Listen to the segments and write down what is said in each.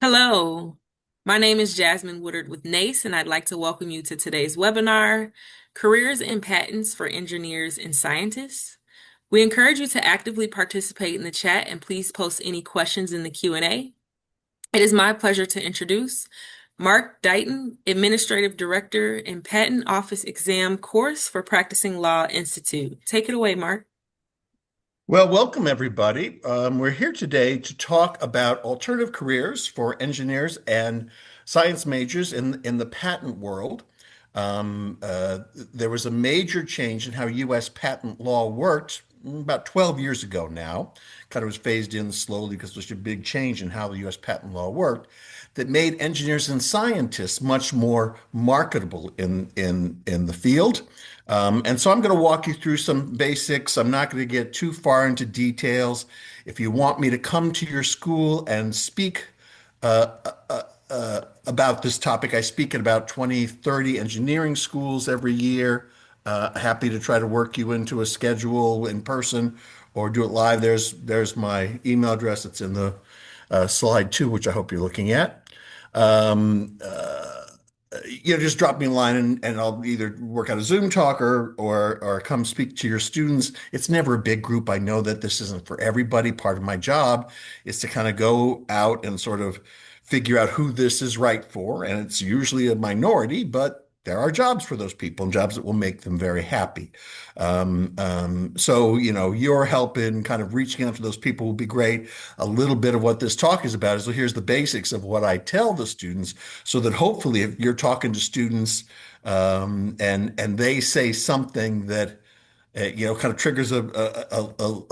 Hello, my name is Jasmine Woodard with NACE, and I'd like to welcome you to today's webinar, Careers and Patents for Engineers and Scientists. We encourage you to actively participate in the chat and please post any questions in the Q&A. It is my pleasure to introduce Mark Dighton, Administrative Director and Patent Office Exam Course for Practicing Law Institute. Take it away, Mark. Well, welcome everybody. We're here today to talk about alternative careers for engineers and science majors in the patent world. There was a major change in how U.S. patent law worked about 12 years ago now. Kind of was phased in slowly because there's a big change in how the U.S. patent law worked that made engineers and scientists much more marketable in the field. And so I'm going to walk you through some basics. I'm not going to get too far into details. If you want me to come to your school and speak uh, about this topic, I speak at about 20, 30 engineering schools every year. Happy to try to work you into a schedule in person or do it live. There's my email address. It's in the slide two, which I hope you're looking at. Um, uh, just drop me a line and I'll either work out a Zoom talk or come speak to your students. It's never a big group. I know that this isn't for everybody. Part of my job is to kind of go out and sort of figure out who this is right for. And it's usually a minority, but there are jobs for those people and jobs that will make them very happy. So your help in kind of reaching out to those people will be great. A little bit of what this talk is about is, so here's the basics of what I tell the students so that hopefully if you're talking to students and they say something that kind of triggers a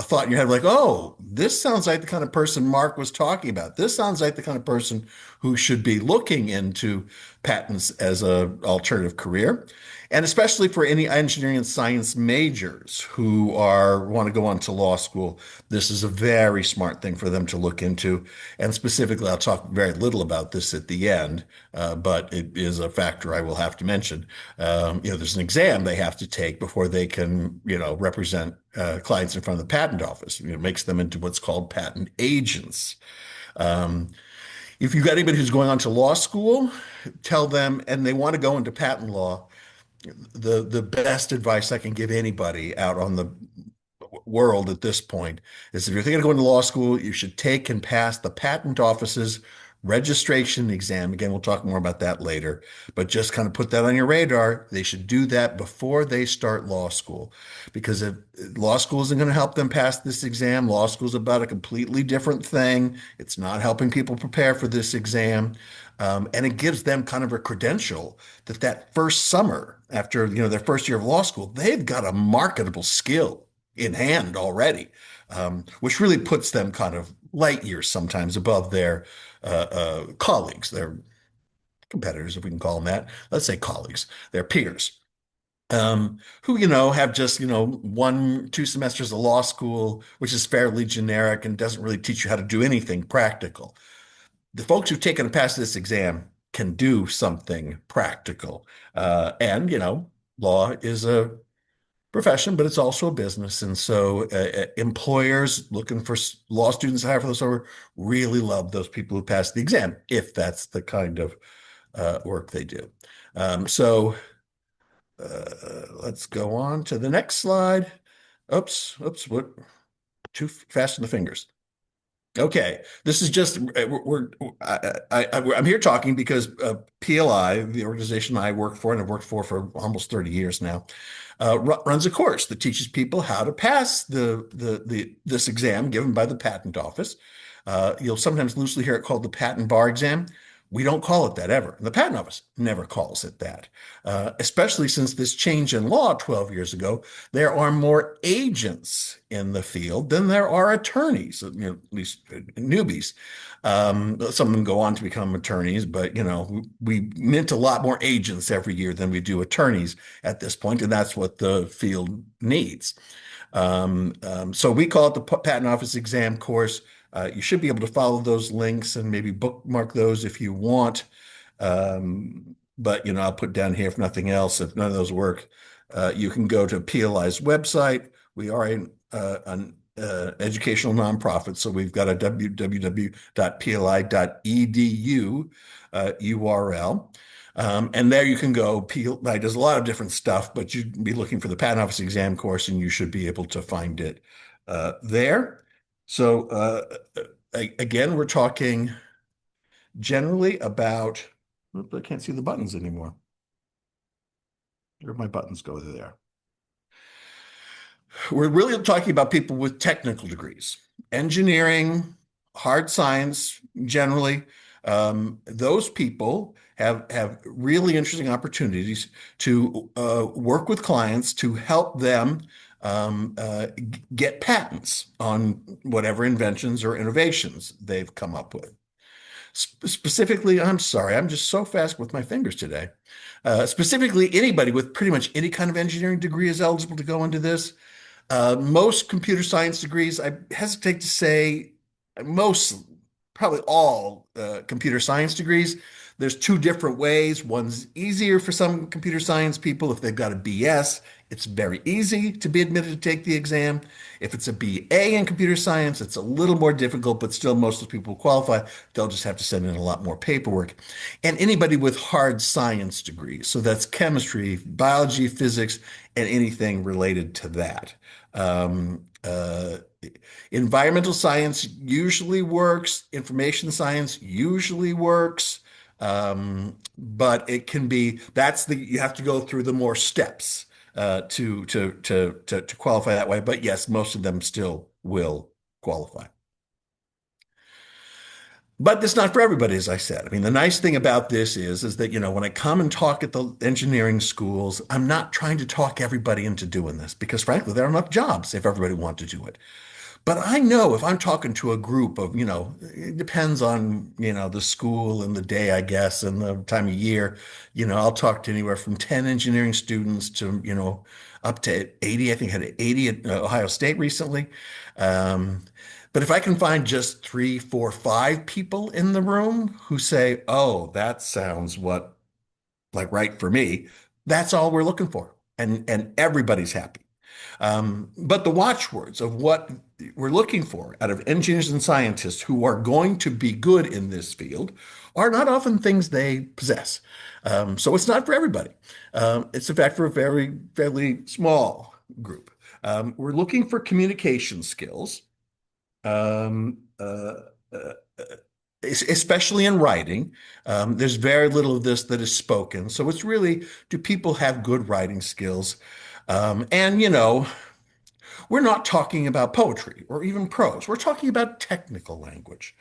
thought in your head like, oh, this sounds like the kind of person Mark was talking about. This sounds like the kind of person who should be looking into patents as an alternative career. And especially for any engineering and science majors who want to go on to law school, this is a very smart thing for them to look into. And specifically, I'll talk very little about this at the end, but it is a factor I will have to mention. There's an exam they have to take before they can, represent clients in front of the patent office. It makes them into what's called patent agents. Um, if you've got anybody who's going on to law school, tell them, and they want to go into patent law, the best advice I can give anybody out on the world at this point is if you're thinking of going to law school, you should take and pass the patent office's registration exam. Again, we'll talk more about that later, but just kind of put that on your radar. They should do that before they start law school, because if law school isn't going to help them pass this exam, law school is about a completely different thing. It's not helping people prepare for this exam. And it gives them kind of a credential that first summer after, their first year of law school, they've got a marketable skill in hand already, which really puts them kind of light years sometimes above their colleagues, their competitors, if we can call them that. Let's say colleagues, their peers, who, have just, 1, 2 semesters of law school, which is fairly generic and doesn't really teach you how to do anything practical. The folks who've taken and passed this exam can do something practical. And law is a profession, but it's also a business. And so employers looking for law students to hire for those over really love those people who pass the exam, if that's the kind of work they do. So let's go on to the next slide. Oops, what? Too fast in the fingers. Okay, this is just I'm here talking because PLI, the organization I work for and have worked for almost 30 years now, runs a course that teaches people how to pass this exam given by the patent office. You'll sometimes loosely hear it called the patent bar exam. We don't call it that ever. The patent office never calls it that, especially since this change in law 12 years ago. There are more agents in the field than there are attorneys, at least newbies. Some of them go on to become attorneys, but we mint a lot more agents every year than we do attorneys at this point, and that's what the field needs. So we call it the Patent Office Exam course. You should be able to follow those links and maybe bookmark those if you want. But I'll put down here if nothing else, if none of those work, you can go to PLI's website. We are educational nonprofit. So we've got a www.pli.edu URL. And there you can go. PLI does a lot of different stuff, but you'd be looking for the Patent Office exam course and you should be able to find it there. So again, we're talking generally about, I can't see the buttons anymore. Where my buttons go there. We're really talking about people with technical degrees, engineering, hard science, generally. Those people have really interesting opportunities to work with clients to help them get patents on whatever inventions or innovations they've come up with. Specifically, I'm sorry, I'm just so fast with my fingers today. Specifically, anybody with pretty much any kind of engineering degree is eligible to go into this. Most computer science degrees, I hesitate to say most, probably all computer science degrees. There's two different ways. One's easier for some computer science people. If they've got a BS, it's very easy to be admitted to take the exam. If it's a BA in computer science, it's a little more difficult, but still most of the people qualify. They'll just have to send in a lot more paperwork. And anybody with hard science degrees, so that's chemistry, biology, physics, and anything related to that. Um, uh, Environmental science usually works. Information science usually works. But it can be, you have to go through the more steps to qualify that way. But yes, most of them still will qualify. But it's not for everybody, as I said. I mean, the nice thing about this is that, when I come and talk at the engineering schools, I'm not trying to talk everybody into doing this because frankly, there are enough jobs if everybody wanted to do it. But I know if I'm talking to a group of, it depends on, the school and the day, I guess, and the time of year. I'll talk to anywhere from 10 engineering students to, up to 80. I think I had 80 at Ohio State recently. Um, but if I can find just three, four, five people in the room who say, oh, that sounds like right for me, that's all we're looking for. And everybody's happy. But the watchwords of what we're looking for out of engineers and scientists who are going to be good in this field are not often things they possess. So it's not for everybody. It's in fact for a very, fairly small group. We're looking for communication skills, um, uh, uh, especially in writing. There's very little of this that is spoken. So it's really, do people have good writing skills? And, we're not talking about poetry or even prose. We're talking about technical language.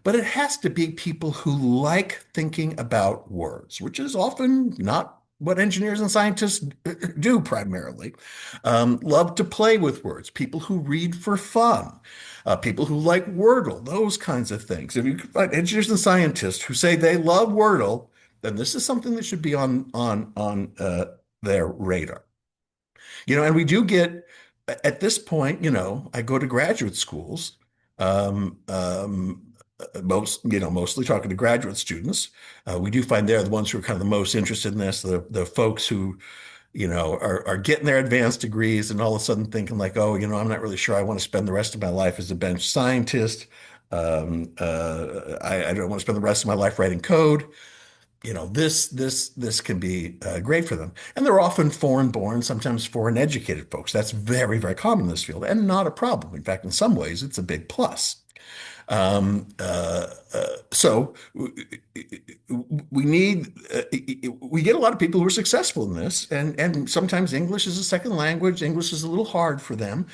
But it has to be people who like thinking about words, which is often not what engineers and scientists do primarily. Love to play with words, people who read for fun, people who like Wordle, those kinds of things. If you find engineers and scientists who say they love Wordle, then this is something that should be on their radar. And we do get at this point, I go to graduate schools, mostly talking to graduate students. We do find they're the ones who are kind of the most interested in this, the folks who, are getting their advanced degrees and all of a sudden thinking like, oh, I'm not really sure I want to spend the rest of my life as a bench scientist. I don't want to spend the rest of my life writing code. This can be great for them. And they're often foreign born, sometimes foreign educated folks. That's very, very common in this field and not a problem. In fact, in some ways, it's a big plus. So we need we get a lot of people who are successful in this, and sometimes English is a second language. English is a little hard for them,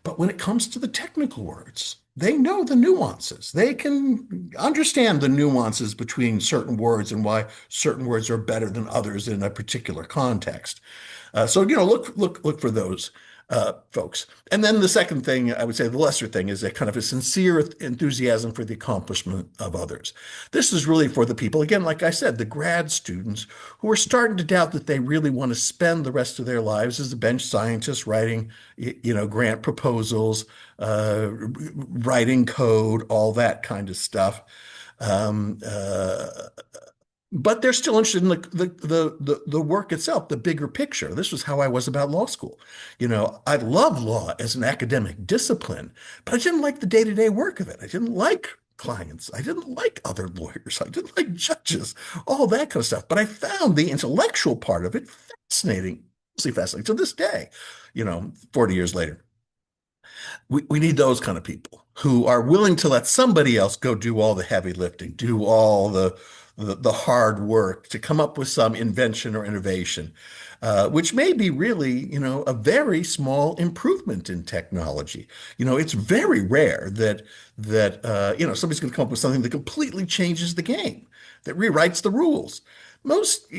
but when it comes to the technical words, they know the nuances. They can understand the nuances between certain words and why certain words are better than others in a particular context. So look for those folks. And then the second thing, I would say the lesser thing, is a kind of a sincere enthusiasm for the accomplishment of others. This is really for the people, again, like I said, the grad students who are starting to doubt that they really want to spend the rest of their lives as a bench scientist writing, grant proposals, writing code, all that kind of stuff. Um, uh, but they're still interested in the work itself, the bigger picture. This was how I was about law school. I love law as an academic discipline, but I didn't like the day-to-day work of it. I didn't like clients. I didn't like other lawyers. I didn't like judges, all that kind of stuff. But I found the intellectual part of it fascinating, mostly fascinating to this day, 40 years later. We need those kind of people who are willing to let somebody else go do all the heavy lifting, do all the hard work to come up with some invention or innovation, which may be really, a very small improvement in technology. It's very rare that somebody's going to come up with something that completely changes the game, that rewrites the rules. Most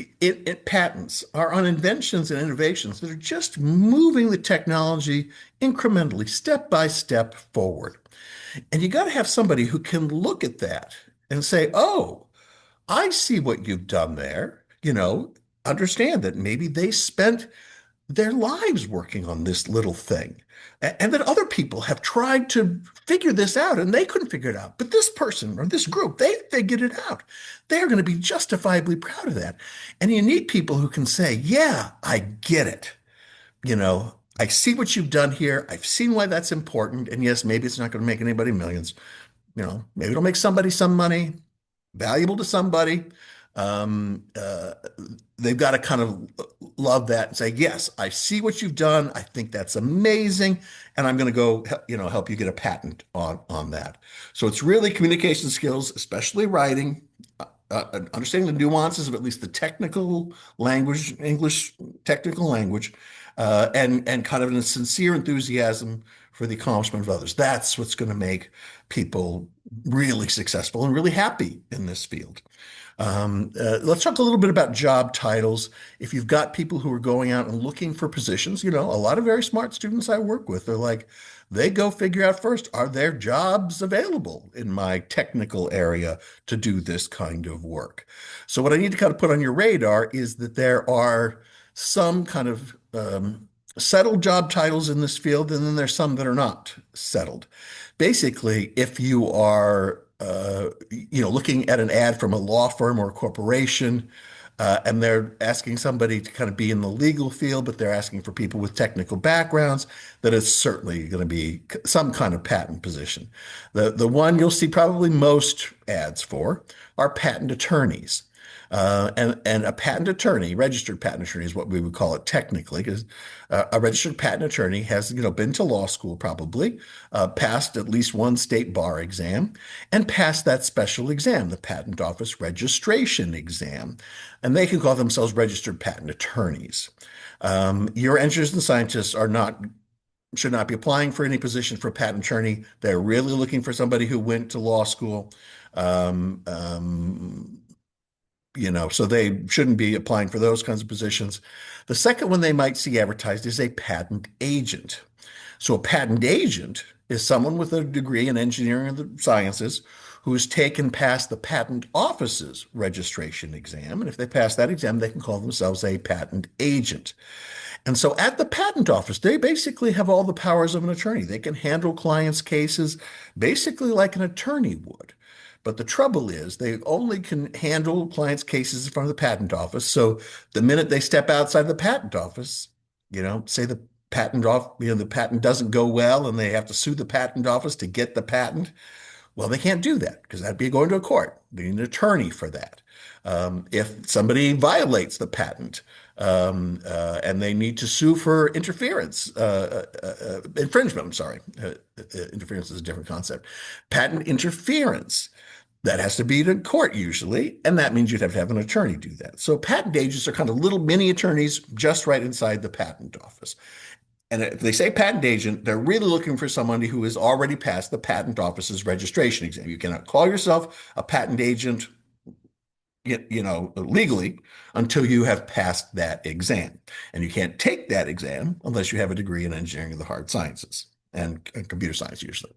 patents are on inventions and innovations that are just moving the technology incrementally, step by step forward. And you got to have somebody who can look at that and say, oh, I see what you've done there. Understand that maybe they spent their lives working on this little thing. And that other people have tried to figure this out and they couldn't figure it out. But this person or this group, they figured it out. They're going to be justifiably proud of that. And you need people who can say, yeah, I get it. I see what you've done here. I've seen why that's important. And yes, maybe it's not going to make anybody millions. Maybe it'll make somebody some money, valuable to somebody. Um, uh, they've got to kind of love that and say, yes, I see what you've done. I think that's amazing. And I'm going to go, help you get a patent on that. So it's really communication skills, especially writing, understanding the nuances of at least the technical language, English technical language, and kind of a sincere enthusiasm for the accomplishment of others. That's what's going to make people really successful and really happy in this field. Let's talk a little bit about job titles. If you've got people who are going out and looking for positions, a lot of very smart students I work with, they're like, they go figure out first, are there jobs available in my technical area to do this kind of work? So what I need to kind of put on your radar is that there are some kind of settled job titles in this field, and then there's some that are not settled. Basically, if you are looking at an ad from a law firm or a corporation, and they're asking somebody to kind of be in the legal field, but they're asking for people with technical backgrounds, that is certainly going to be some kind of patent position. The one you'll see probably most ads for are patent attorneys. And a patent attorney, registered patent attorney is what we would call it technically, because a registered patent attorney has, been to law school probably, passed at least one state bar exam, and passed that special exam, the Patent Office Registration Exam. And they can call themselves registered patent attorneys. Your engineers and scientists should not be applying for any position for a patent attorney. They're really looking for somebody who went to law school. Um, um, so they shouldn't be applying for those kinds of positions. The second one they might see advertised is a patent agent. So a patent agent is someone with a degree in engineering or the sciences who has taken past the patent office's registration exam. And if they pass that exam, they can call themselves a patent agent. And so at the patent office, they basically have all the powers of an attorney. They can handle clients' cases basically like an attorney would. But the trouble is they only can handle clients' cases in front of the patent office. So the minute they step outside the patent office, say the patent doesn't go well and they have to sue the patent office to get the patent. Well, they can't do that because that'd be going to a court. They need an attorney for that. If somebody violates the patent and they need to sue for infringement, I'm sorry, interference is a different concept. Patent interference. That has to be in court usually, and that means you'd have to have an attorney do that. So patent agents are kind of little mini attorneys just right inside the patent office. And if they say patent agent, they're really looking for somebody who has already passed the patent office's registration exam. You cannot call yourself a patent agent, legally until you have passed that exam. And you can't take that exam unless you have a degree in engineering of the hard sciences and computer science usually.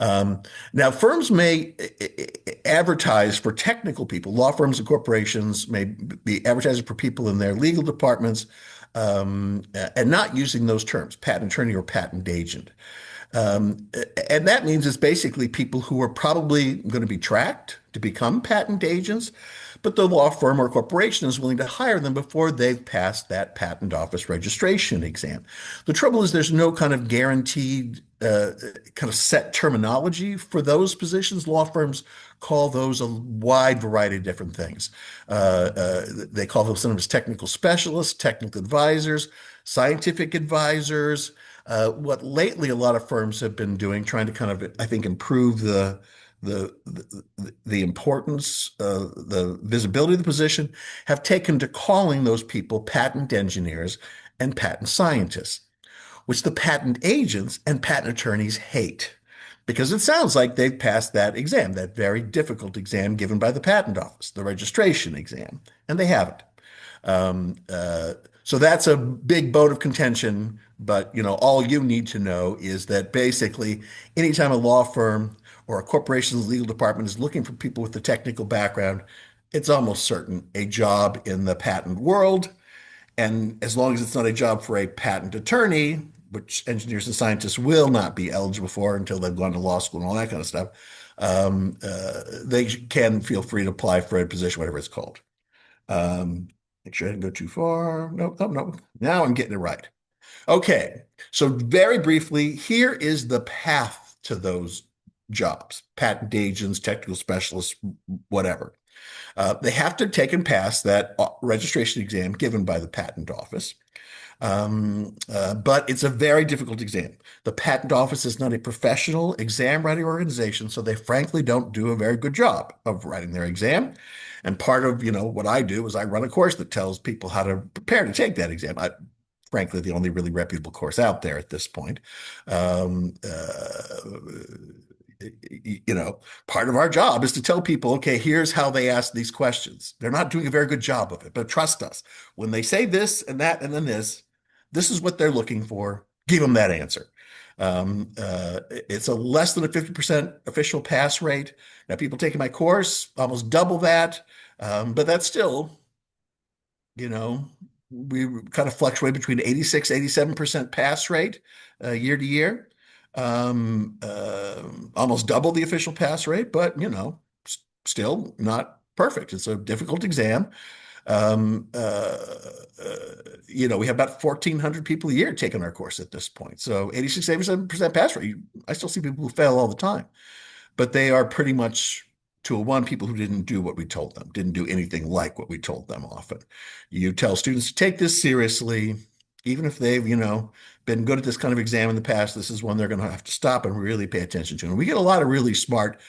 Now, firms may advertise for technical people. Law firms and corporations may be advertising for people in their legal departments and not using those terms, patent attorney or patent agent. Um, and that means it's basically people who are probably going to be tracked to become patent agents, but the law firm or corporation is willing to hire them before they've passed that patent office registration exam. The trouble is there's no kind of guaranteed kind of set terminology for those positions. Law firms call those a wide variety of different things. They call them sometimes technical specialists, technical advisors, scientific advisors. What lately a lot of firms have been doing, trying to kind of, I think, improve the importance, the visibility of the position, have taken to calling those people patent engineers and patent scientists, which the patent agents and patent attorneys hate because it sounds like they've passed that exam, that very difficult exam given by the patent office, the registration exam, and they haven't. Um, uh, so that's a big bone of contention. But all you need to know is that basically, anytime a law firm or a corporation's legal department is looking for people with the technical background, it's almost certain a job in the patent world. And as long as it's not a job for a patent attorney, which engineers and scientists will not be eligible for until they've gone to law school and all that kind of stuff, they can feel free to apply for a position, whatever it's called. Um, Make sure I didn't go too far. No, no, no. Now I'm getting it right. Okay. So very briefly, here is the path to those jobs, patent agents, technical specialists, whatever. They have to take and pass that registration exam given by the patent office. But it's a very difficult exam. The patent office is not a professional exam writing organization, so they frankly don't do a very good job of writing their exam. And part of, what I do is I run a course that tells people how to prepare to take that exam. Frankly, the only really reputable course out there at this point. Um, uh, Part of our job is to tell people, okay, here's how they ask these questions. They're not doing a very good job of it, but trust us. When they say this and that and then this is what they're looking for. Give them that answer. It's a less than a 50% official pass rate. Now, people taking my course, almost double that. But that's still, you know, we kind of fluctuate between 86, 87% pass rate year to year. Almost double the official pass rate, but still not perfect. It's a difficult exam. Um, uh, uh, we have about 1,400 people a year taking our course at this point. So 86, 87% pass rate. I still see people who fail all the time, but they are pretty much 201 people who didn't do what we told them, didn't do anything like what we told them often. You tell students to take this seriously, even if they've, been good at this kind of exam in the past, this is one they're going to have to stop and really pay attention to. And we get a lot of really smart,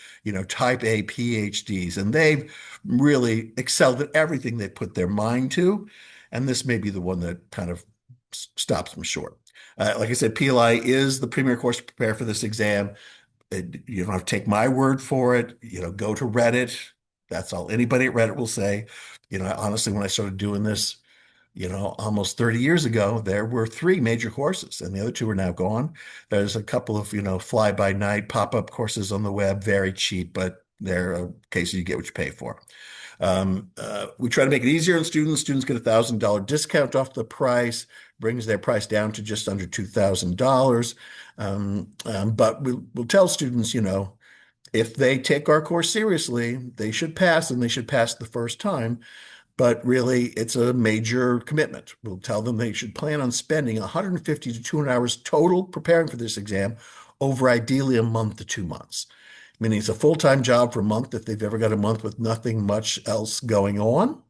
type A PhDs, and they've really excelled at everything they put their mind to. And this may be the one that kind of stops them short. Like I said, PLI is the premier course to prepare for this exam. You don't have to take my word for it. Go to Reddit. That's all anybody at Reddit will say. Honestly, when I started doing this, almost 30 years ago, there were three major courses, and the other two are now gone. There's a couple of, fly-by-night pop-up courses on the web, very cheap, but they're a case you get what you pay for. We try to make it easier on students. Students get $1,000 discount off the price, brings their price down to just under $2,000. But we'll tell students, if they take our course seriously, they should pass, and they should pass the first time. But really, it's a major commitment. We'll tell them they should plan on spending 150 to 200 hours total preparing for this exam over ideally a month to 2 months. Meaning it's a full-time job for a month if they've ever got a month with nothing much else going on.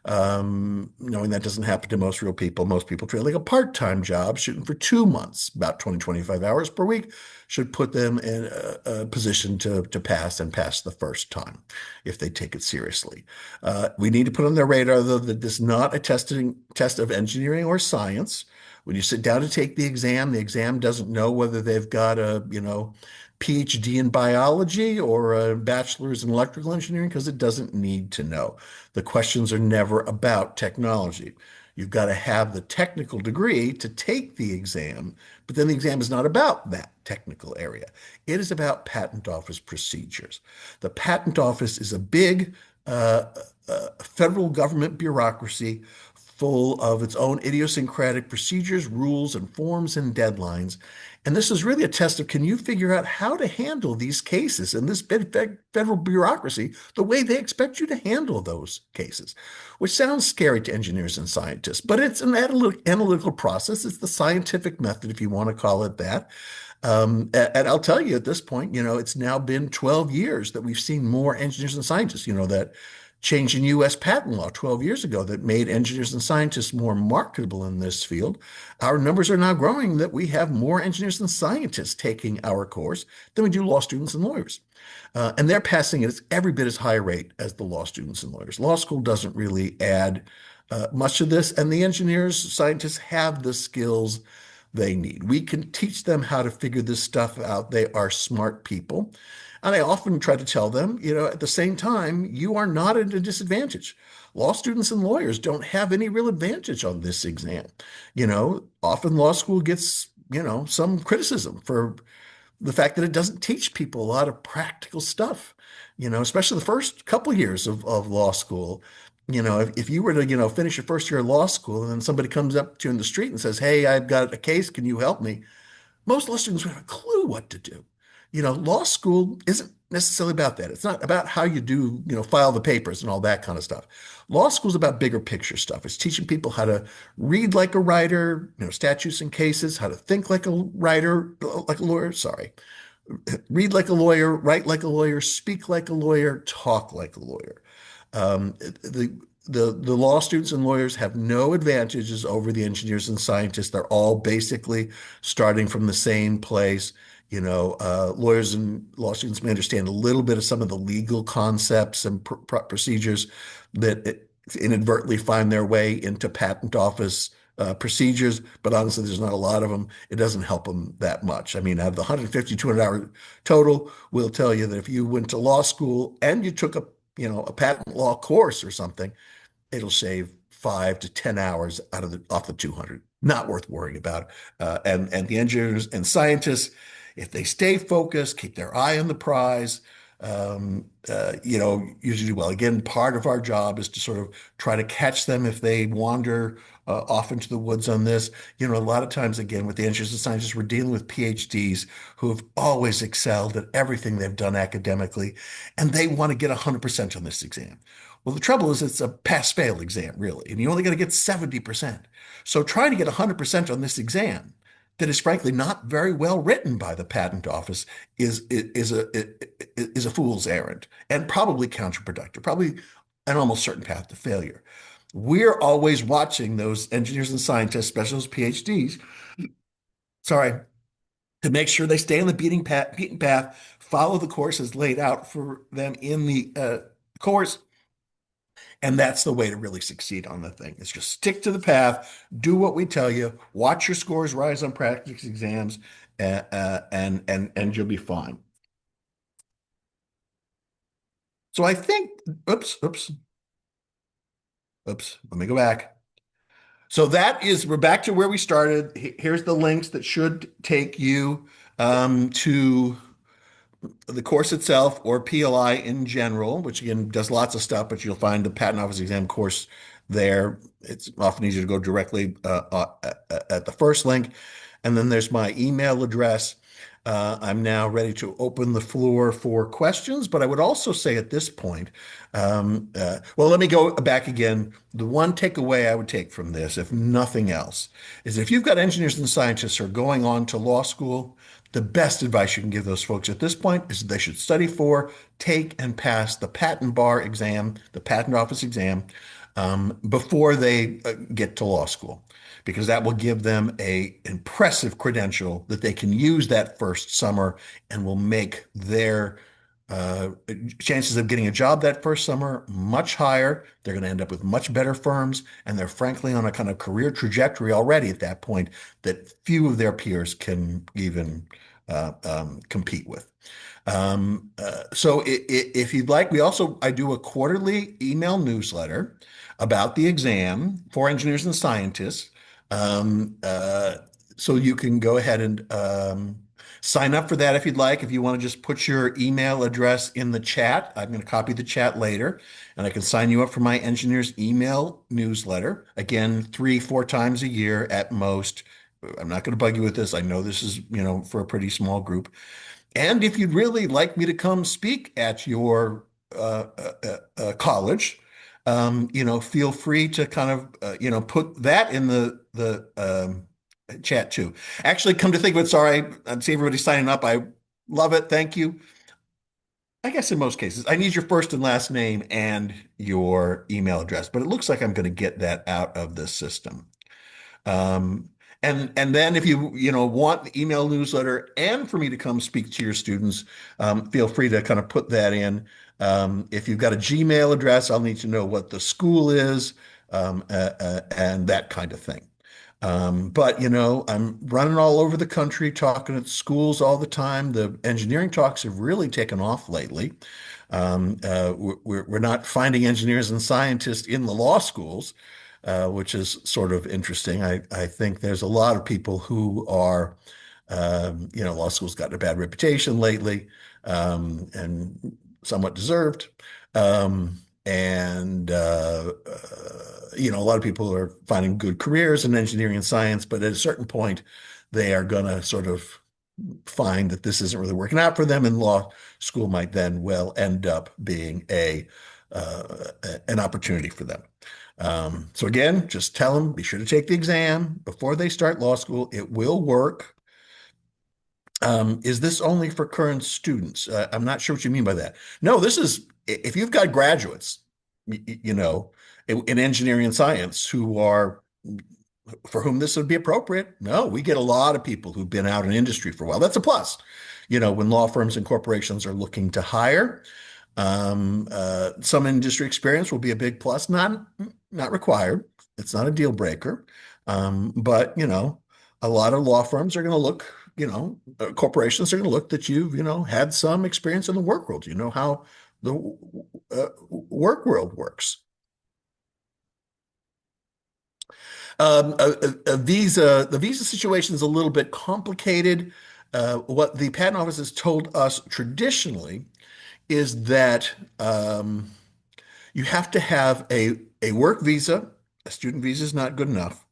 Knowing that doesn't happen to most real people. Most people treat it like a part-time job, shooting for 2 months, about 20, 25 hours per week, should put them in a position to pass and pass the first time if they take it seriously. We need to put on their radar, though, that this is not a test of engineering or science. When you sit down to take the exam doesn't know whether they've got a, PhD in biology or a bachelor's in electrical engineering because it doesn't need to know. The questions are never about technology. You've got to have the technical degree to take the exam, but then the exam is not about that technical area. It is about patent office procedures. The patent office is a big federal government bureaucracy full of its own idiosyncratic procedures, rules, and forms and deadlines. And this is really a test of, can you figure out how to handle these cases in this federal bureaucracy the way they expect you to handle those cases, which sounds scary to engineers and scientists, but it's an analytical process. It's the scientific method, if you want to call it that. And I'll tell you at this point, it's now been 12 years that we've seen more engineers and scientists, that change in US patent law 12 years ago that made engineers and scientists more marketable in this field. Our numbers are now growing that we have more engineers and scientists taking our course than we do law students and lawyers. And they're passing it at every bit as high a rate as the law students and lawyers. Law school doesn't really add much of this, and the engineers, scientists have the skills they need. We can teach them how to figure this stuff out. They are smart people. And I often try to tell them, at the same time, you are not at a disadvantage. Law students and lawyers don't have any real advantage on this exam. Often law school gets, some criticism for the fact that it doesn't teach people a lot of practical stuff, especially the first couple of years of law school. If you were to, finish your first year of law school and then somebody comes up to you in the street and says, "Hey, I've got a case, can you help me?" Most law students would have a clue what to do. Law school isn't necessarily about that. It's not about how you do, file the papers and all that kind of stuff. Law school is about bigger picture stuff. It's teaching people how to read like a writer, statutes and cases, how to think like a writer, like a lawyer, sorry, read like a lawyer, write like a lawyer, speak like a lawyer, talk like a lawyer. The law students and lawyers have no advantages over the engineers and scientists. They're all basically starting from the same place. Lawyers and law students may understand a little bit of some of the legal concepts and procedures that inadvertently find their way into patent office procedures, but honestly, there's not a lot of them. It doesn't help them that much. I mean, out of the 150, 200-hour total, we'll tell you that if you went to law school and you took a patent law course or something, it'll save 5 to 10 hours off the 200. Not worth worrying about. And the engineers and scientists, if they stay focused, keep their eye on the prize, usually do well. Again, part of our job is to sort of try to catch them if they wander off into the woods on this. A lot of times, again, with the engineers and scientists, we're dealing with PhDs who have always excelled at everything they've done academically, and they want to get 100% on this exam. Well, the trouble is it's a pass-fail exam, really, and you only got to get 70%. So trying to get 100% on this exam that is frankly not very well written by the patent office is a fool's errand and probably counterproductive, probably an almost certain path to failure. We're always watching those engineers and scientists, especially those PhDs, sorry, to make sure they stay on the beaten path, follow the course as laid out for them in the course. And that's the way to really succeed on the thing. Is just stick to the path, do what we tell you, watch your scores rise on practice exams, and you'll be fine. So I think, let me go back. So we're back to where we started. Here's the links that should take you to the course itself or PLI in general, which again does lots of stuff, but you'll find the Patent Office exam course there. It's often easier to go directly at the first link. And then there's my email address. I'm now ready to open the floor for questions, but I would also say at this point, well, let me go back again. The one takeaway I would take from this, if nothing else, is if you've got engineers and scientists who are going on to law school, the best advice you can give those folks at this point is they should study for, take, and pass the patent bar exam, the patent office exam, before they get to law school, because that will give them an impressive credential that they can use that first summer and will make their chances of getting a job that first summer much higher. They're going to end up with much better firms, and they're frankly on a kind of career trajectory already at that point that few of their peers can even compete with. So if you'd like, I do a quarterly email newsletter about the exam for engineers and scientists. So you can go ahead and Sign up for that if you'd like. If you want to just put your email address in the chat, I'm going to copy the chat later, and I can sign you up for my engineer's email newsletter. Again, 3, 4 times a year at most. I'm not going to bug you with this. I know this is, for a pretty small group. And if you'd really like me to come speak at your college, feel free to kind of, put that in the chat too. Actually, come to think of it, sorry, I see everybody signing up. I love it. Thank you. I guess in most cases, I need your first and last name and your email address, but it looks like I'm going to get that out of the system. Um, and then if you want the email newsletter and for me to come speak to your students, feel free to kind of put that in. If you've got a Gmail address, I'll need to know what the school is, and that kind of thing. But I'm running all over the country talking at schools all the time. The engineering talks have really taken off lately. We're not finding engineers and scientists in the law schools, which is sort of interesting. I think there's a lot of people who are, law school's gotten a bad reputation lately, and somewhat deserved. And a lot of people are finding good careers in engineering and science, but at a certain point, they are going to sort of find that this isn't really working out for them, and law school might then well end up being an opportunity for them. So again, just tell them, be sure to take the exam before they start law school. It will work. Is this only for current students? I'm not sure what you mean by that. No, this is if you've got graduates, in engineering and science who are for whom this would be appropriate. No, we get a lot of people who've been out in industry for a while. That's a plus. When law firms and corporations are looking to hire, some industry experience will be a big plus, not required. It's not a deal breaker. But a lot of law firms are going to look, corporations are going to look that you've, had some experience in the work world. You know how the work world works. The visa situation is a little bit complicated. What the Patent Office has told us traditionally is that you have to have a work visa. A student visa is not good enough,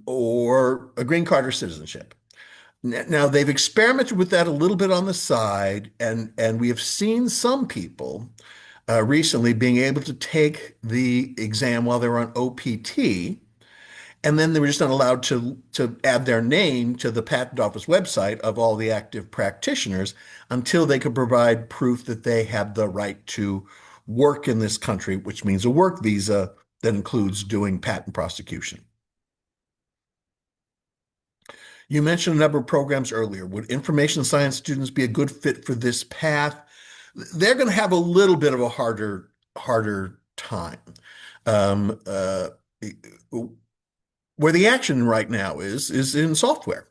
or a green card or citizenship. Now they've experimented with that a little bit on the side, and we have seen some people recently being able to take the exam while they were on OPT, and then they were just not allowed to add their name to the Patent Office website of all the active practitioners until they could provide proof that they had the right to work in this country, which means a work visa that includes doing patent prosecution. You mentioned a number of programs earlier. Would information science students be a good fit for this path? They're going to have a little bit of a harder time. Where the action right now is in software.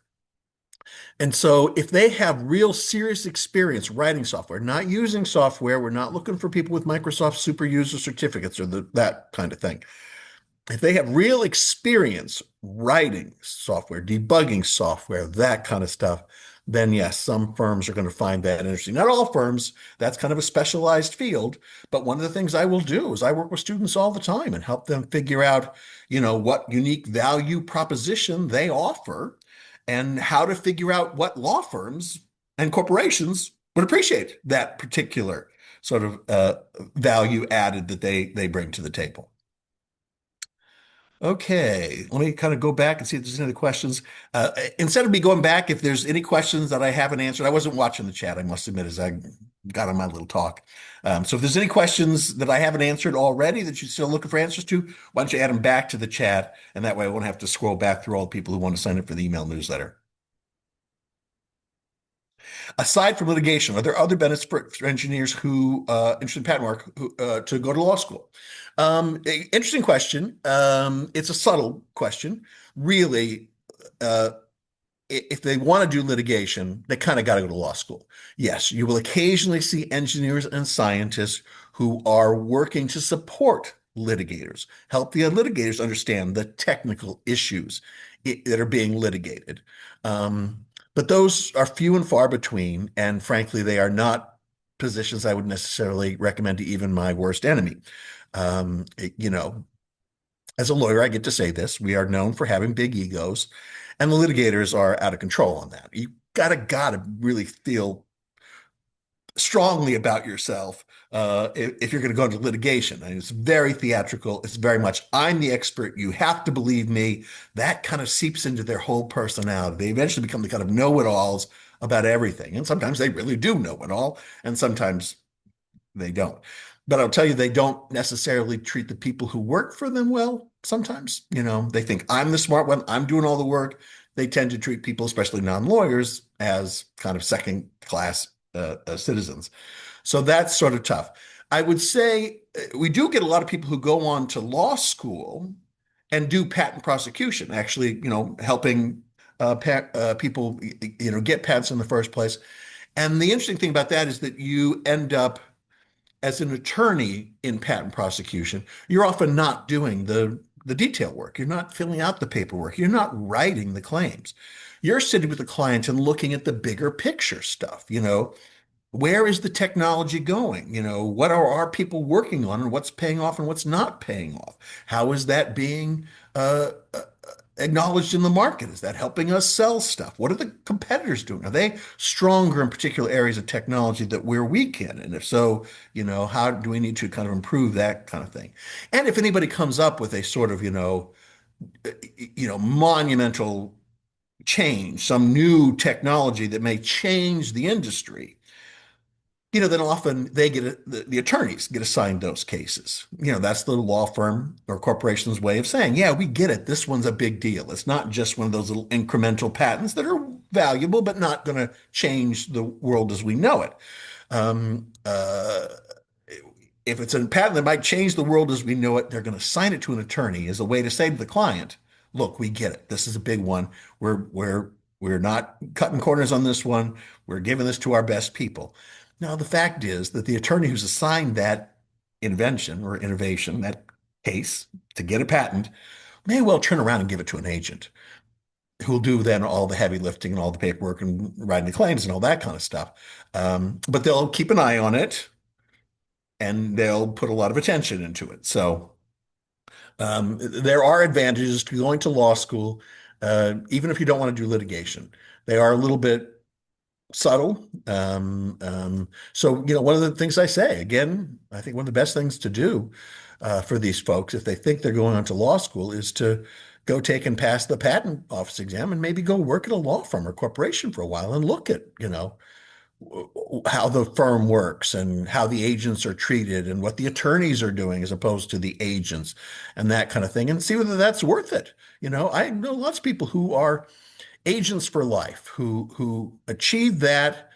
And so if they have real serious experience writing software, not using software, we're not looking for people with Microsoft super user certificates or that kind of thing. If they have real experience writing software, debugging software, that kind of stuff, then yes, some firms are going to find that interesting. Not all firms, that's kind of a specialized field. But one of the things I will do is I work with students all the time and help them figure out, what unique value proposition they offer and how to figure out what law firms and corporations would appreciate that particular sort of value added that they bring to the table. Okay, let me kind of go back and see if there's any other questions. Instead of me going back, if there's any questions that I haven't answered, I wasn't watching the chat, I must admit, as I got on my little talk. So if there's any questions that I haven't answered already that you're still looking for answers to, why don't you add them back to the chat, and that way I won't have to scroll back through all the people who want to sign up for the email newsletter. Aside from litigation, are there other benefits for engineers who interested in patent work to go to law school? Interesting question. It's a subtle question. Really, if they want to do litigation, they kind of got to go to law school. Yes, you will occasionally see engineers and scientists who are working to support litigators, help the litigators understand the technical issues that are being litigated. But those are few and far between, and frankly, they are not positions I would necessarily recommend to even my worst enemy. You know, as a lawyer, I get to say this: we are known for having big egos, and the litigators are out of control on that. You gotta really feel strongly about yourself if you're going to go into litigation. And it's very theatrical. It's very much, I'm the expert. You have to believe me. That kind of seeps into their whole personality. They eventually become the kind of know-it-alls about everything. And sometimes they really do know it all, and sometimes they don't. But I'll tell you, they don't necessarily treat the people who work for them well. Sometimes, they think I'm the smart one. I'm doing all the work. They tend to treat people, especially non-lawyers, as kind of second-class citizens. So that's sort of tough. I would say we do get a lot of people who go on to law school and do patent prosecution, actually, helping people, get patents in the first place. And the interesting thing about that is that you end up as an attorney in patent prosecution, you're often not doing the detail work. You're not filling out the paperwork. You're not writing the claims. You're sitting with the client and looking at the bigger picture stuff. Where is the technology going? What are our people working on and what's paying off and what's not paying off? How is that being acknowledged in the market? Is that helping us sell stuff? What are the competitors doing? Are they stronger in particular areas of technology that we're weak in? And if so, how do we need to kind of improve that kind of thing? And if anybody comes up with a sort of, monumental change, some new technology that may change the industry, then often the attorneys get assigned those cases. That's the law firm or corporation's way of saying, yeah, we get it. This one's a big deal. It's not just one of those little incremental patents that are valuable, but not going to change the world as we know it. Um, uh, if it's a patent that might change the world as we know it, they're going to assign it to an attorney as a way to say to the client, look, we get it. This is a big one. We're not cutting corners on this one. We're giving this to our best people. Now, the fact is that the attorney who's assigned that invention or innovation, that case to get a patent, may well turn around and give it to an agent who'll do then all the heavy lifting and all the paperwork and writing the claims and all that kind of stuff. But they'll keep an eye on it and they'll put a lot of attention into it. So there are advantages to going to law school, even if you don't want to do litigation. They are a little bit subtle. So, one of the things I say, again, I think one of the best things to do for these folks, if they think they're going on to law school, is to go take and pass the patent office exam and maybe go work at a law firm or corporation for a while and look at, how the firm works and how the agents are treated and what the attorneys are doing as opposed to the agents and that kind of thing, and see whether that's worth it. I know lots of people who are agents for life who achieve that,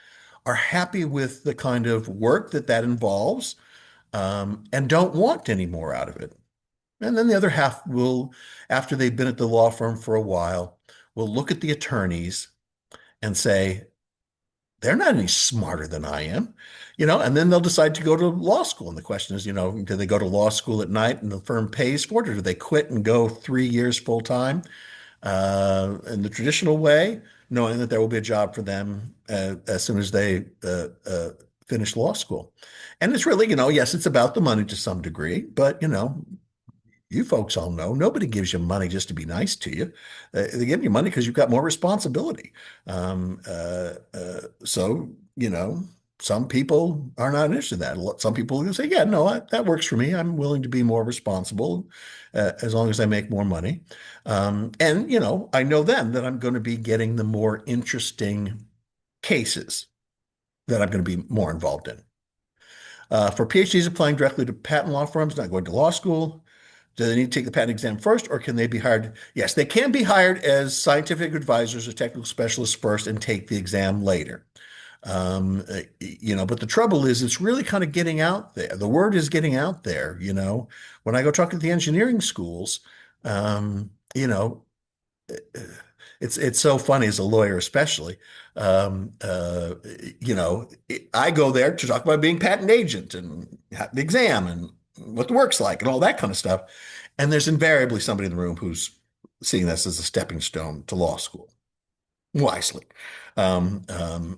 are happy with the kind of work that involves, and don't want any more out of it. And then the other half will, after they've been at the law firm for a while, will look at the attorneys and say, they're not any smarter than I am, and then they'll decide to go to law school. And the question is, do they go to law school at night and the firm pays for it, or do they quit and go 3 years full time in the traditional way, knowing that there will be a job for them as soon as they finish law school? And it's really, yes, it's about the money to some degree, but you folks all know nobody gives you money just to be nice to you. They give you money because you've got more responsibility. So, some people are not interested in that. Some people will say, yeah, no, that works for me. I'm willing to be more responsible as long as I make more money. And, I know then that I'm going to be getting the more interesting cases that I'm going to be more involved in. For PhDs applying directly to patent law firms, not going to law school, do they need to take the patent exam first, or can they be hired? Yes, they can be hired as scientific advisors or technical specialists first and take the exam later. But the trouble is, it's really kind of getting out there. The word is getting out there. When I go talk to the engineering schools, um, you know, it's so funny as a lawyer, especially. Um, uh, I go there to talk about being patent agent and the exam and what the work's like and all that kind of stuff. And there's invariably somebody in the room who's seeing this as a stepping stone to law school. wisely. And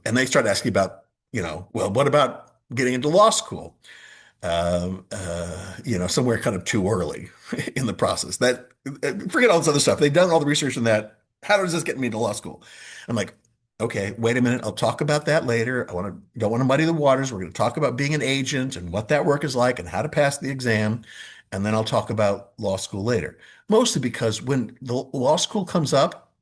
they start asking about, well, what about getting into law school? Somewhere kind of too early in the process. That Forget all this other stuff. They've done all the research on that. How does this get me into law school? I'm like, okay, wait a minute. I'll talk about that later. Don't want to muddy the waters. We're going to talk about being an agent and what that work is like and how to pass the exam. And then I'll talk about law school later. Mostly because when the law school comes up,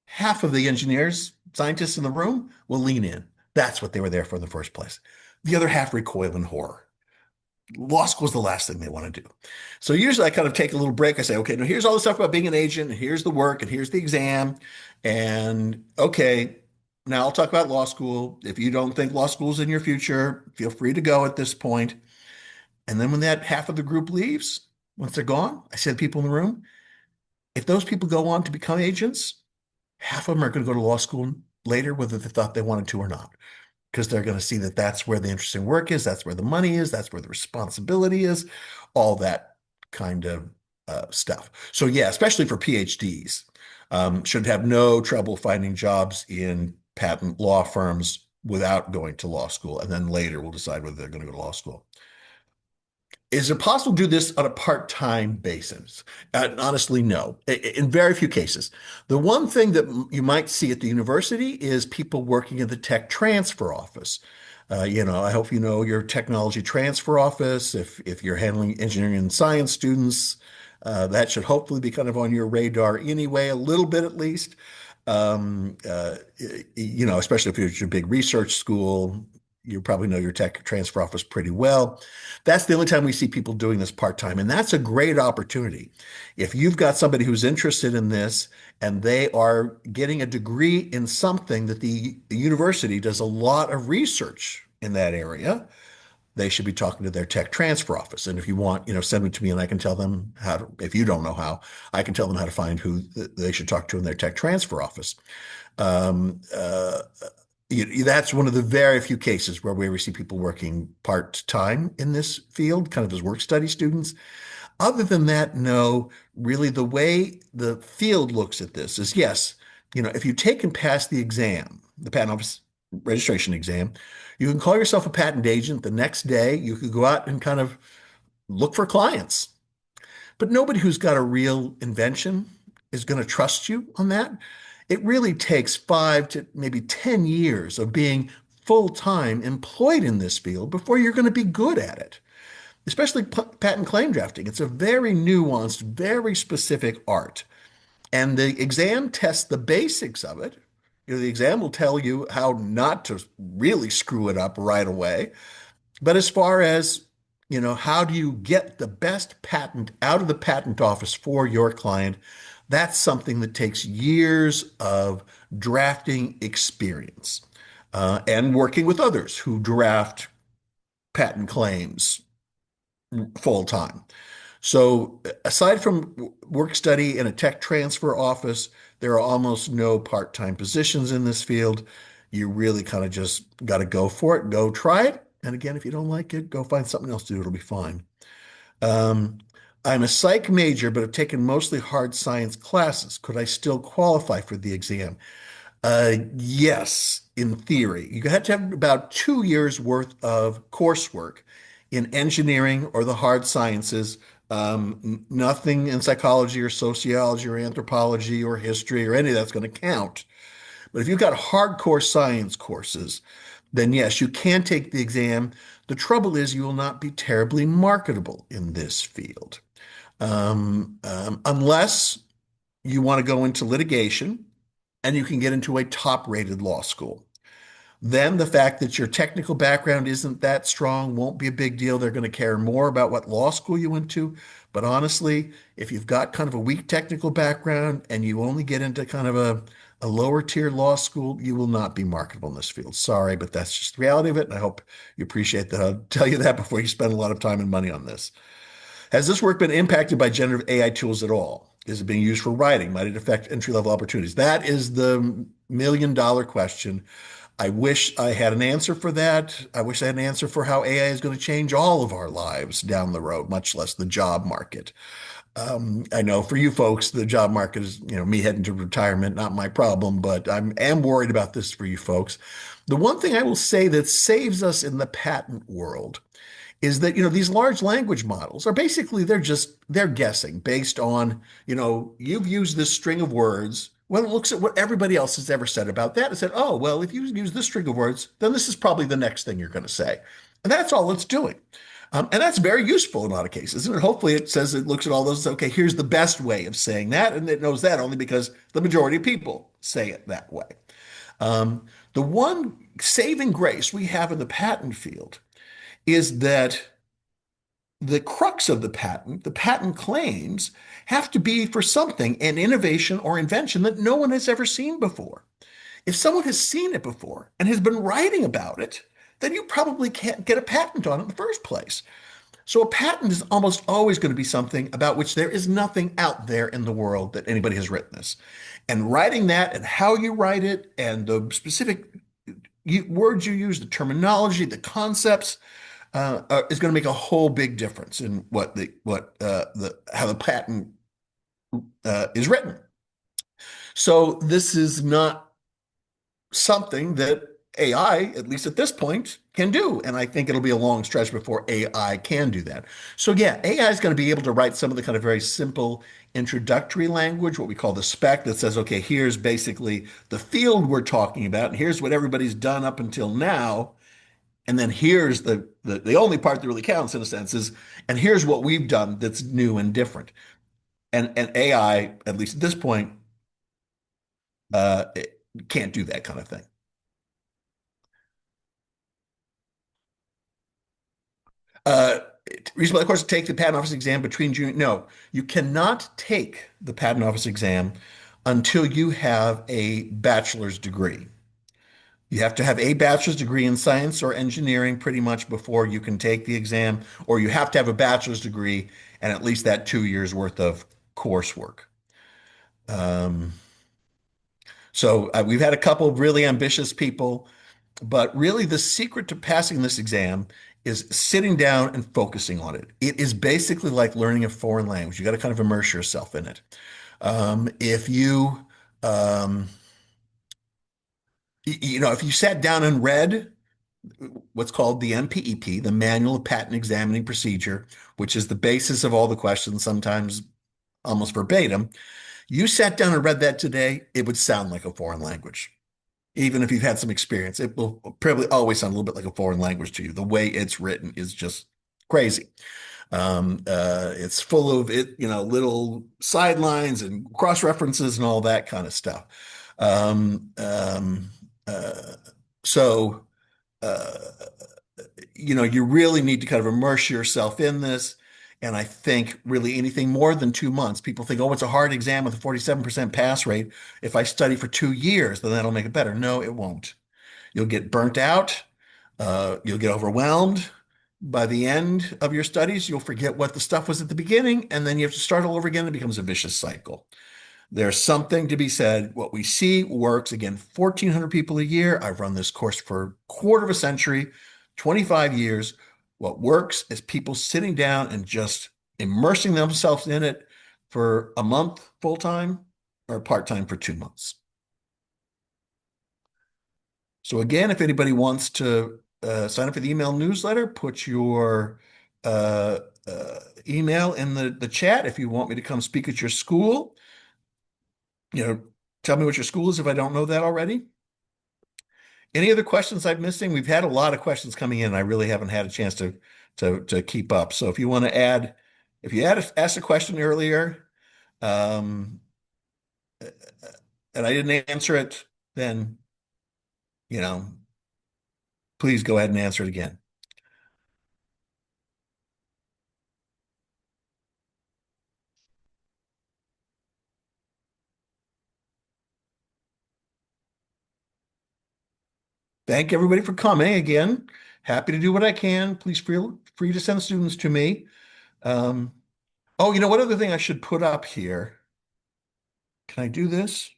half of the engineers, scientists in the room will lean in. That's what they were there for in the first place. The other half recoil in horror. Law school is the last thing they want to do. So usually I kind of take a little break. I say, okay, now here's all the stuff about being an agent, and here's the work, and here's the exam. And okay, now I'll talk about law school. If you don't think law school is in your future, feel free to go at this point. And then when that half of the group leaves, once they're gone, I said, people in the room, if those people go on to become agents, half of them are going to go to law school later, whether they thought they wanted to or not, because they're going to see that that's where the interesting work is, that's where the money is, that's where the responsibility is, all that kind of stuff. So yeah, especially for PhDs, should have no trouble finding jobs in patent law firms without going to law school, and then later we'll decide whether they're going to go to law school. Is it possible to do this on a part-time basis? Honestly, no. In very few cases. The one thing that you might see at the university is people working in the tech transfer office. I hope you know your technology transfer office. If you're handling engineering and science students, that should hopefully be kind of on your radar anyway, a little bit at least. Especially if it's your big research school, you probably know your tech transfer office pretty well. That's the only time we see people doing this part-time, and that's a great opportunity. If you've got somebody who's interested in this and they are getting a degree in something that the university does a lot of research in that area, they should be talking to their tech transfer office. And if you want, send them to me and I can tell them how to, if you don't know how, I can tell them how to find who they should talk to in their tech transfer office. Um, uh, that's one of the very few cases where we see people working part-time in this field, kind of as work study students. Other than that, no, really the way the field looks at this is yes, if you take and pass the exam, the patent office registration exam, you can call yourself a patent agent. The next day, you could go out and kind of look for clients. But nobody who's got a real invention is going to trust you on that. It really takes 5 to maybe 10 years of being full-time employed in this field before you're going to be good at it, especially patent claim drafting. It's a very nuanced, very specific art. And the exam tests the basics of it. The exam will tell you how not to really screw it up right away. But as far as, how do you get the best patent out of the patent office for your client? That's something that takes years of drafting experience and working with others who draft patent claims full time. So aside from work study in a tech transfer office, there are almost no part-time positions in this field. You really kind of just got to go for it, go try it. And again, if you don't like it, go find something else to do. It'll be fine. Um, I'm a psych major, but have taken mostly hard science classes. Could I still qualify for the exam? Yes, in theory. You had to have about 2 years worth of coursework in engineering or the hard sciences. Nothing in psychology or sociology or anthropology or history or any of that's going to count. But if you've got hardcore science courses, then yes, you can take the exam. The trouble is you will not be terribly marketable in this field unless you want to go into litigation and you can get into a top-rated law school. Then the fact that your technical background isn't that strong won't be a big deal. They're going to care more about what law school you went to. But honestly, if you've got kind of a weak technical background and you only get into kind of a lower tier law school, you will not be marketable in this field. Sorry, but that's just the reality of it. And I hope you appreciate that. I'll tell you that before you spend a lot of time and money on this. Has this work been impacted by generative AI tools at all? Is it being used for writing? Might it affect entry-level opportunities? That is the million-dollar question. I wish I had an answer for that. I wish I had an answer for how AI is going to change all of our lives down the road, much less the job market. I know for you folks, the job market is, me heading to retirement, not my problem, but am worried about this for you folks. The one thing I will say that saves us in the patent world is that these large language models are basically they're guessing based on you've used this string of words. Well, it looks at what everybody else has ever said about that and said, oh, well, if you use this string of words, then this is probably the next thing you're going to say. And that's all it's doing. And that's very useful in a lot of cases. And hopefully it says it looks at all those, okay, here's the best way of saying that. And it knows that only because the majority of people say it that way. Um, the one saving grace we have in the patent field is that the crux of the patent claims, have to be for something, an innovation or invention that no one has ever seen before. If someone has seen it before and has been writing about it, then you probably can't get a patent on it in the first place. So a patent is almost always going to be something about which there is nothing out there in the world that anybody has written this. And writing that and how you write it and the specific words you use, the terminology, the concepts, is going to make a whole big difference in the how the patent is written. So this is not something that AI, at least at this point, can do. And I think it'll be a long stretch before AI can do that. So yeah, AI is going to be able to write some of the kind of very simple introductory language, what we call the spec, that says, okay, here's basically the field we're talking about, and here's what everybody's done up until now. And then here's the only part that really counts in a sense is, and here's what we've done that's new and different. And AI, at least at this point, it can't do that kind of thing. Uh, Reasonable, of course, to take the patent office exam between June. No, you cannot take the patent office exam until you have a bachelor's degree. You have to have a bachelor's degree in science or engineering pretty much before you can take the exam, or you have to have a bachelor's degree and at least that 2 years worth of coursework. Um, so we've had a couple of really ambitious people, but really the secret to passing this exam is sitting down and focusing on it. It is basically like learning a foreign language. You got to kind of immerse yourself in it. If you, if you sat down and read what's called the MPEP, the Manual of Patent Examining Procedure, which is the basis of all the questions, sometimes almost verbatim. You sat down and read that today, it would sound like a foreign language. Even if you've had some experience, it will probably always sound a little bit like a foreign language to you. The way it's written is just crazy. It's full of little sidelines and cross references and all that kind of stuff. Um, um, uh, so uh, you really need to kind of immerse yourself in this. And I think really anything more than 2 months, people think, oh, it's a hard exam with a 47% pass rate. If I study for 2 years, then that'll make it better. No, it won't. You'll get burnt out. You'll get overwhelmed. By the end of your studies, you'll forget what the stuff was at the beginning, and then you have to start all over again. It becomes a vicious cycle. There's something to be said. What we see works. Again, 1,400 people a year. I've run this course for a quarter of a century, 25 years. What works is people sitting down and just immersing themselves in it for a month full time or part time for 2 months. So again, if anybody wants to sign up for the email newsletter, put your uh, email in the chat if you want me to come speak at your school. Tell me what your school is if I don't know that already. Any other questions I'm missing? We've had a lot of questions coming in. I really haven't had a chance to keep up. So if you want to add, if you asked a question earlier, um, and I didn't answer it, then you know, please go ahead and answer it again. Thank everybody for coming again. Happy to do what I can. Please feel free to send students to me. Um, oh, what other thing I should put up here? Can I do this?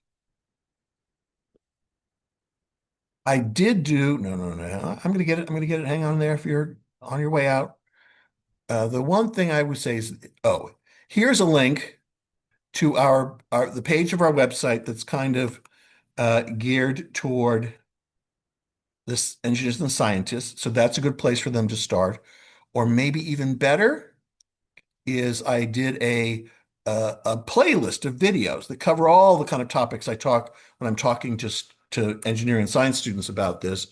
I did do, no, no, no. I'm going to get it. I'm going to get it. Hang on there if you're on your way out. The one thing I would say is, oh, here's a link to our the page of our website that's kind of geared toward this engineers and scientists. So that's a good place for them to start. Or maybe even better is I did a playlist of videos that cover all the kind of topics I talk when I'm talking to engineering and science students about this.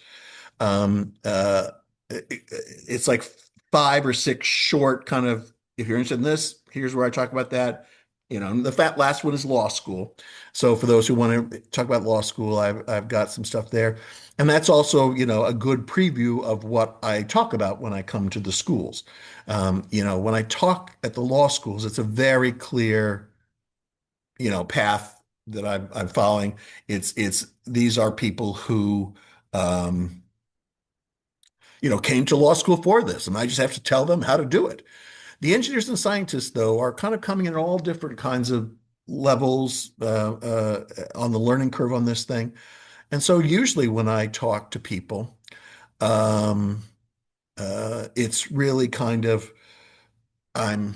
Um, uh, it's like 5 or 6 short kind of, if you're interested in this, here's where I talk about that. And the fat last one is law school. So for those who want to talk about law school, I've got some stuff there. And that's also, a good preview of what I talk about when I come to the schools. When I talk at the law schools, it's a very clear, path that I'm following. It's these are people who um, came to law school for this, and I just have to tell them how to do it. The engineers and scientists, though, are kind of coming in at all different kinds of levels on the learning curve on this thing. And so usually when I talk to people, um, it's really kind of I'm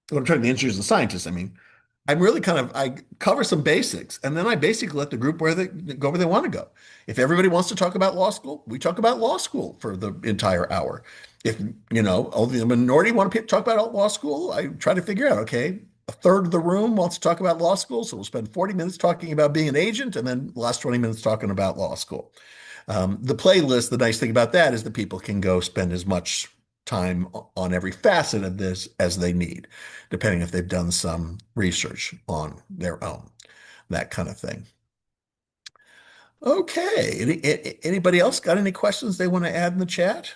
when I'm talking to the engineers and scientists, I mean, I'm really I cover some basics, and then I basically let the group where they go where they want to go. If everybody wants to talk about law school, we talk about law school for the entire hour. If only the minority want to talk about law school, I try to figure out, okay, a third of the room wants to talk about law school, so we'll spend 40 minutes talking about being an agent, and then the last 20 minutes talking about law school. The playlist, the nice thing about that is that people can go spend as much time on every facet of this as they need, depending if they've done some research on their own, that kind of thing. Okay. Anybody else got any questions they want to add in the chat?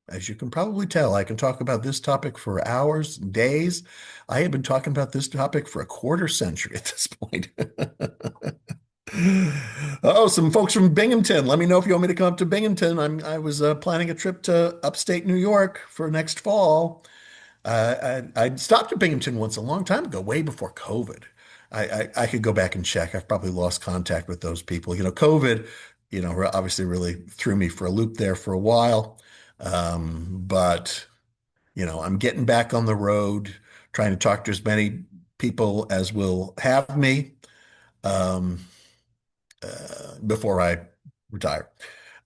As you can probably tell, I can talk about this topic for hours, days. I have been talking about this topic for a quarter century at this point. Oh, some folks from Binghamton. Let me know if you want me to come up to Binghamton. I was planning a trip to upstate New York for next fall. I'd stopped at Binghamton once a long time ago, way before COVID. I could go back and check. I've probably lost contact with those people. COVID, obviously really threw me for a loop there for a while. But I'm getting back on the road, trying to talk to as many people as will have me. Um, before I retire.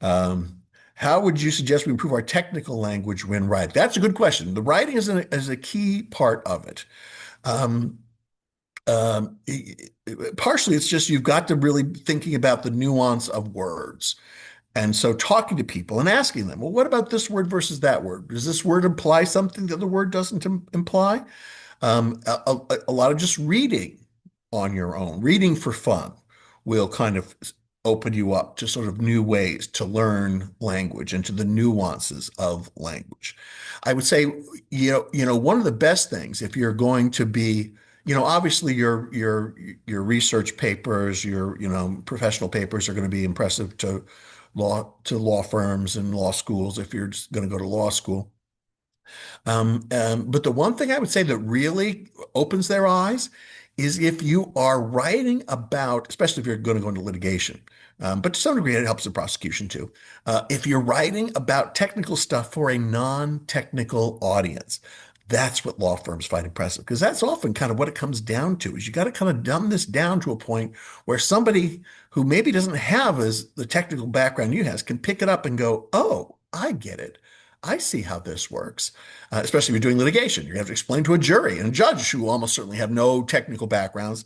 Um, how would you suggest we improve our technical language when writing? That's a good question. The writing is a key part of it. Um, um, Partially, it's just you've got to really thinking about the nuance of words. And so talking to people and asking them, well, what about this word versus that word? Does this word imply something that the word doesn't imply? A lot of just reading on your own, reading for fun will kind of open you up to sort of new ways to learn language and to the nuances of language. I would say, one of the best things if you're going to be, obviously your research papers, your, professional papers are going to be impressive to law firms and law schools if you're just going to go to law school. But the one thing I would say that really opens their eyes is if you are writing about, especially if you're going to go into litigation, but to some degree it helps the prosecution too. If you're writing about technical stuff for a non-technical audience, that's what law firms find impressive because that's often kind of what it comes down to is you got to kind of dumb this down to a point where somebody who maybe doesn't have as the technical background you has can pick it up and go, oh, I get it. I see how this works, especially if you're doing litigation. You have to explain to a jury and a judge who almost certainly have no technical backgrounds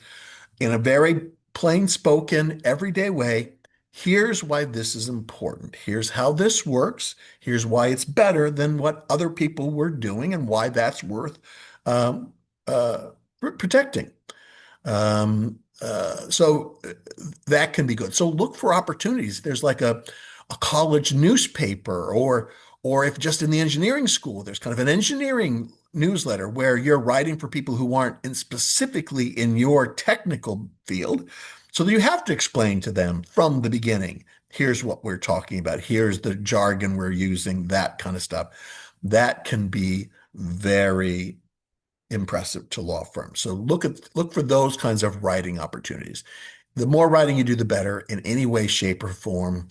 in a very plain spoken, everyday way. Here's why this is important. Here's how this works. Here's why it's better than what other people were doing and why that's worth um, protecting. So that can be good. So look for opportunities. There's like a college newspaper or if just in the engineering school, there's kind of an engineering newsletter where you're writing for people who aren't specifically in your technical field. So that you have to explain to them from the beginning, here's what we're talking about. Here's the jargon we're using, that kind of stuff. That can be very impressive to law firms. So look for those kinds of writing opportunities. the more writing you do, the better in any way, shape, or form.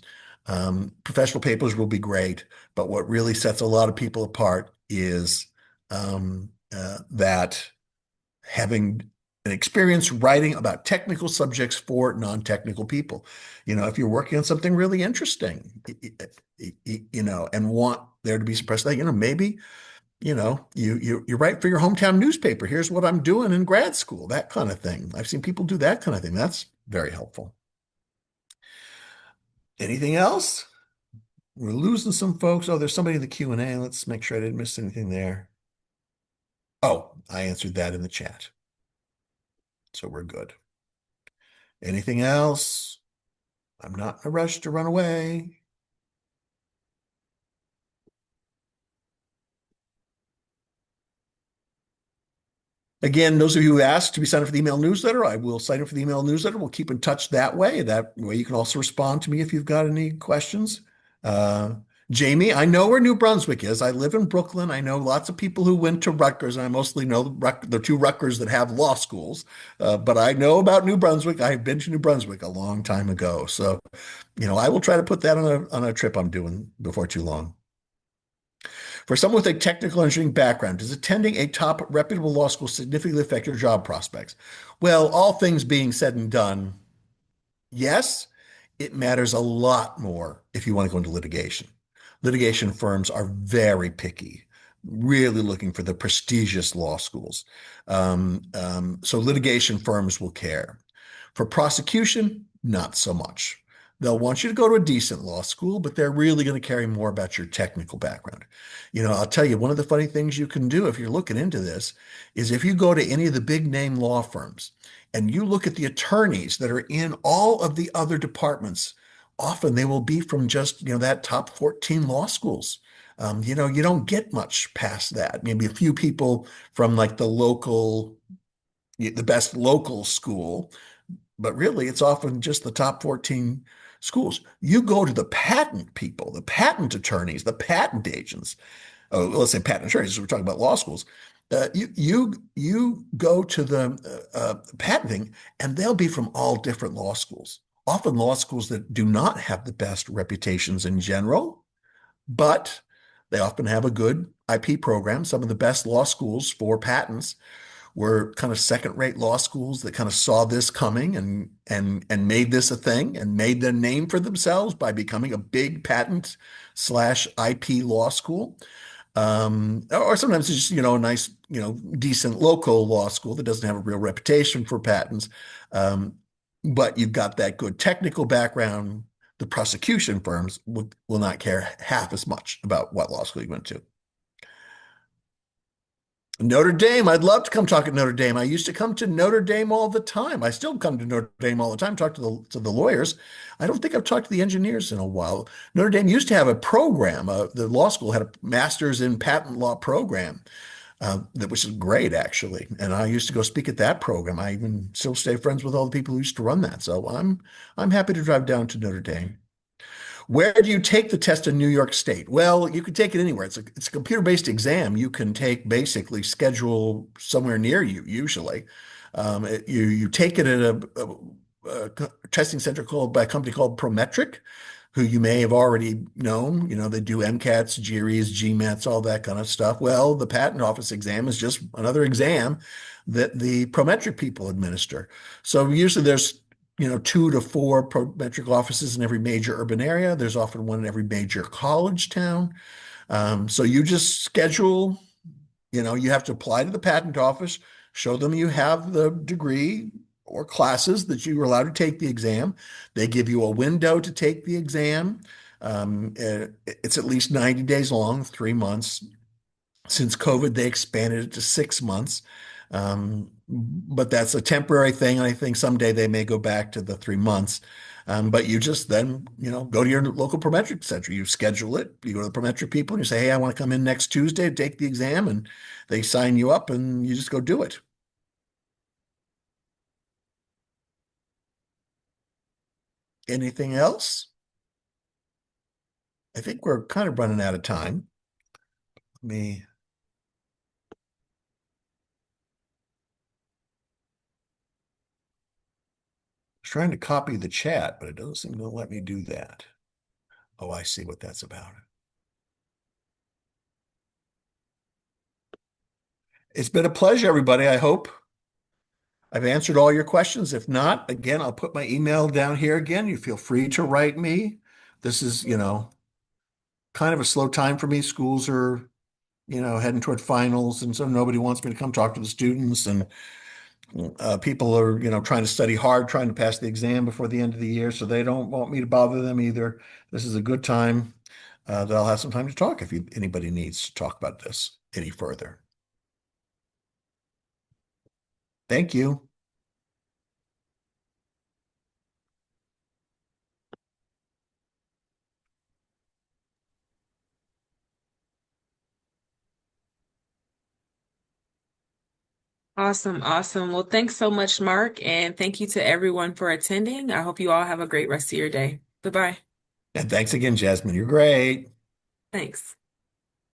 Professional papers will be great, but what really sets a lot of people apart is that having an experience writing about technical subjects for non-technical people. If you're working on something really interesting, and want there to be some press that, maybe, you write for your hometown newspaper. Here's what I'm doing in grad school, that kind of thing. I've seen people do that kind of thing. That's very helpful. Anything else? We're losing some folks. Oh, there's somebody in the Q&A. Let's make sure I didn't miss anything there. Oh, I answered that in the chat. So we're good. Anything else? I'm not in a rush to run away. Again, those of you who asked to be signed up for the email newsletter, I will sign up for the email newsletter. We'll keep in touch that way. That way you can also respond to me if you've got any questions. Uh, Jamie, I know where New Brunswick is. I live in Brooklyn. I know lots of people who went to Rutgers, and I mostly know the two Rutgers that have law schools. But I know about New Brunswick. I've been to New Brunswick a long time ago. So, I will try to put that on a trip I'm doing before too long. For someone with a technical engineering background, does attending a top reputable law school significantly affect your job prospects? Well, all things being said and done, yes, it matters a lot more if you want to go into litigation. Litigation firms are very picky, really looking for the prestigious law schools. So litigation firms will care. For prosecution, not so much. They'll want you to go to a decent law school, but they're really going to care more about your technical background. I'll tell you, one of the funny things you can do if you're looking into this is if you go to any of the big name law firms and you look at the attorneys that are in all of the other departments, often they will be from just, that top 14 law schools. You don't get much past that. Maybe a few people from like the best local school, but really it's often just the top 14 schools. You go to the patent people, the patent attorneys, the patent agents. Oh, let's say patent attorneys. We're talking about law schools. You go to the patenting, and they'll be from all different law schools. Often law schools that do not have the best reputations in general, but they often have a good IP program. Some of the best law schools for patents were kind of second-rate law schools that kind of saw this coming and made this a thing and made their name for themselves by becoming a big patent slash IP law school. Or sometimes it's just, a nice, decent local law school that doesn't have a real reputation for patents. But you've got that good technical background. The prosecution firms will not care half as much about what law school you went to. Notre Dame, I'd love to come talk at Notre Dame. I used to come to Notre Dame all the time. I still come to Notre Dame all the time, talk to the lawyers. I don't think I've talked to the engineers in a while. Notre Dame used to have a program. The law school had a master's in patent law program, that which is great actually. And I used to go speak at that program. I even still stay friends with all the people who used to run that. So I'm happy to drive down to Notre Dame. Where do you take the test in New York State? Well, you can take it anywhere. It's a computer-based exam. You can take basically schedule somewhere near you, usually. You take it at a testing center called by a company called Prometric, who you may have already known. They do MCATs, GREs, GMATs, all that kind of stuff. Well, the patent office exam is just another exam that the Prometric people administer. So usually there's 2 to 4 Prometric offices in every major urban area. There's often one in every major college town. So you just schedule, you have to apply to the patent office, show them you have the degree or classes that you were allowed to take the exam. They give you a window to take the exam. It's at least 90 days long, 3 months. Since COVID, they expanded it to 6 months. But that's a temporary thing. I think someday they may go back to the 3 months. But you just then, go to your local Prometric center. You schedule it. You go to the Prometric people and you say, hey, I want to come in next Tuesday to take the exam. And they sign you up and you just go do it. Anything else? I think we're kind of running out of time. Let me trying to copy the chat, but it doesn't seem to let me do that. Oh, I see what that's about. It's been a pleasure, everybody. I hope I've answered all your questions. If not, again, I'll put my email down here again. You feel free to write me. This is, kind of a slow time for me. Schools are, heading toward finals, and so nobody wants me to come talk to the students. And people are, trying to study hard, trying to pass the exam before the end of the year, so they don't want me to bother them either. This is a good time that I'll have some time to talk if anybody needs to talk about this any further. Thank you. Awesome, awesome. Well, thanks so much, Mark, and thank you to everyone for attending. I hope you all have a great rest of your day. Bye-bye. And thanks again, Jasmine. You're great. Thanks.